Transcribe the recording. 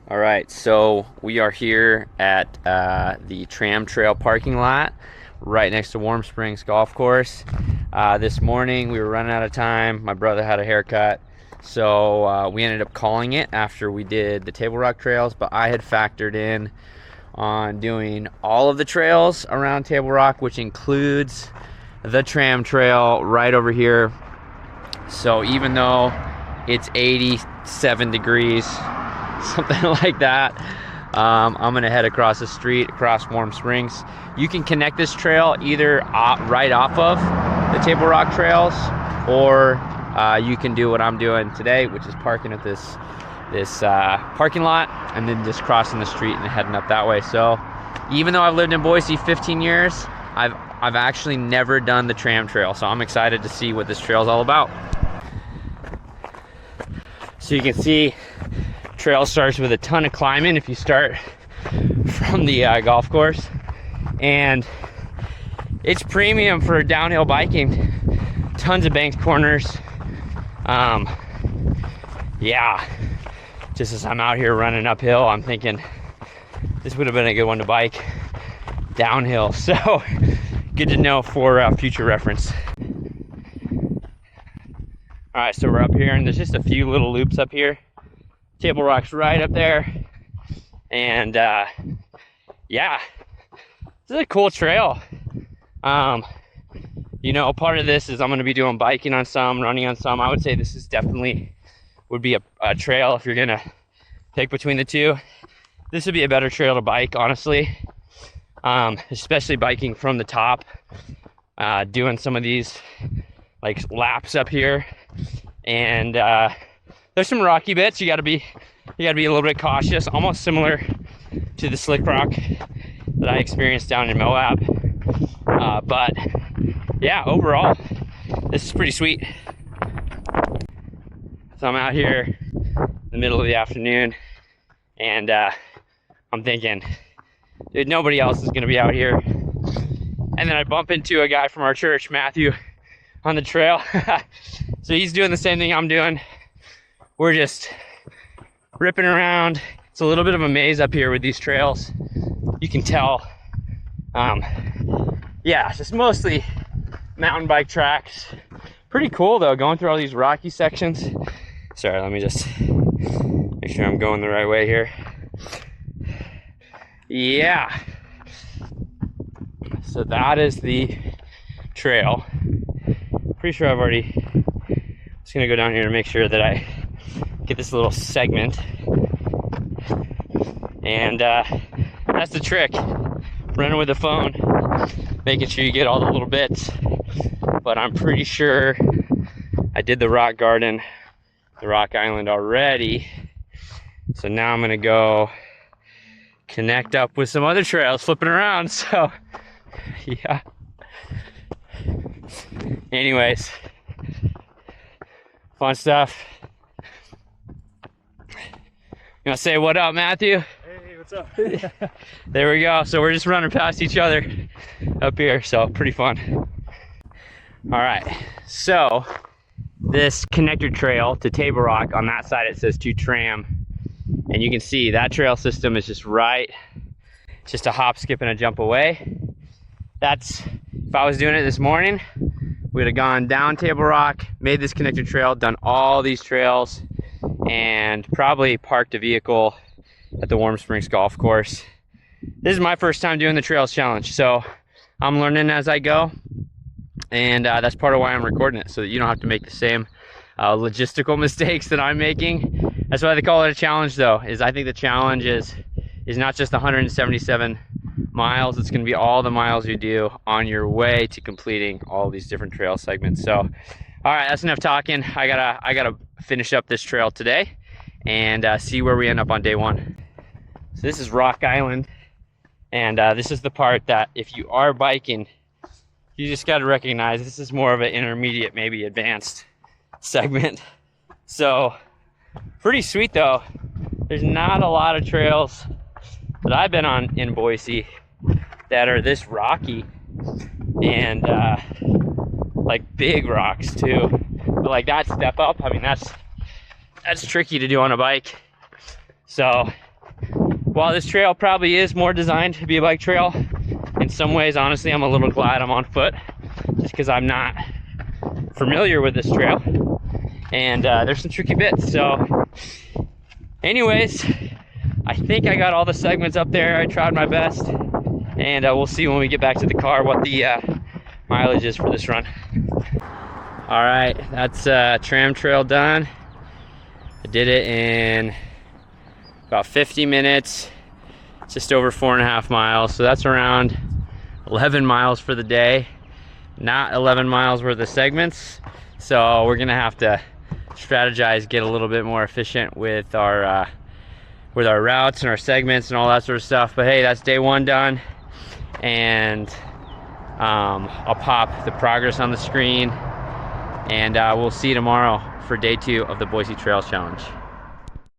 All right, so we are here at the Tram Trail parking lot right next to Warm Springs Golf Course. This morning we were running out of time. My brother had a haircut, so we ended up calling it after we did the Table Rock trails, but I had factored in on doing all of the trails around Table Rock, which includes the Tram Trail right over here. So even though it's 87 degrees, something like that, I'm gonna head across the street, across Warm Springs. You can connect this trail either right off of the Table Rock trails, or you can do what I'm doing today, which is parking at this parking lot and then just crossing the street and heading up that way. So even though I've lived in Boise 15 years, I've actually never done the Tram Trail, so I'm excited to see what this trail is all about. So you can see trail starts with a ton of climbing if you start from the golf course, and it's premium for downhill biking. Tons of banked corners. Yeah, just as I'm out here running uphill, I'm thinking this would have been a good one to bike downhill. So good to know for future reference. All right, so we're up here and there's just a few little loops up here. Table Rock's right up there, and yeah, this is a cool trail. You know, part of this is I'm going to be doing biking on some, running on some. I would say this is definitely would be a trail if you're gonna pick between the two. This would be a better trail to bike, honestly, especially biking from the top, doing some of these like laps up here, and there's some rocky bits. You gotta be a little bit cautious, almost similar to the slick rock that I experienced down in Moab. But yeah, overall, this is pretty sweet. So I'm out here in the middle of the afternoon, and I'm thinking, dude, nobody else is gonna be out here. And then I bump into a guy from our church, Matthew, on the trail. So he's doing the same thing I'm doing. We're just ripping around. It's a little bit of a maze up here with these trails. You can tell. Yeah, it's just mostly mountain bike tracks. Pretty cool though, going through all these rocky sections. Sorry, let me just make sure I'm going the right way here. Yeah. So that is the trail. Pretty sure I've already, just gonna go down here to make sure that I get this little segment. And that's the trick, running with the phone, making sure you get all the little bits. But I'm pretty sure I did the rock garden, the rock island already. So now I'm gonna go connect up with some other trails flipping around. So yeah. Anyways, fun stuff. You wanna say what up, Matthew? Hey, what's up? There we go. So we're just running past each other up here, so pretty fun. All right, so this connector trail to Table Rock, on that side it says to Tram, and you can see that trail system is just right, just a hop, skip, and a jump away. That's, if I was doing it this morning, we'd have gone down Table Rock, made this connector trail, done all these trails, and probably parked a vehicle at the Warm Springs Golf Course. This is my first time doing the Trails Challenge, so I'm learning as I go, and that's part of why I'm recording it, so that you don't have to make the same logistical mistakes that I'm making. That's why they call it a challenge, though, is I think the challenge is not just 177 miles, it's going to be all the miles you do on your way to completing all these different trail segments. So all right, that's enough talking. I gotta finish up this trail today and see where we end up on day one. So this is Rock Island, and this is the part that if you are biking, you just got to recognize this is more of an intermediate, maybe advanced segment. So pretty sweet though. There's not a lot of trails that I've been on in Boise that are this rocky, and like big rocks too. But like that step up, I mean, that's tricky to do on a bike. So while this trail probably is more designed to be a bike trail, in some ways, honestly, I'm a little glad I'm on foot, just because I'm not familiar with this trail. And there's some tricky bits. So anyways, I think I got all the segments up there. I tried my best, and we'll see when we get back to the car what the mileage is for this run. All right, that's Tram Trail done. I did it in about 50 minutes, just over 4.5 miles. So that's around 11 miles for the day, not 11 miles worth of segments. So we're gonna have to strategize, get a little bit more efficient with our routes and our segments and all that sort of stuff. But hey, that's day 1 done, and I'll pop the progress on the screen, and we'll see you tomorrow for day 2 of the Boise Trails Challenge.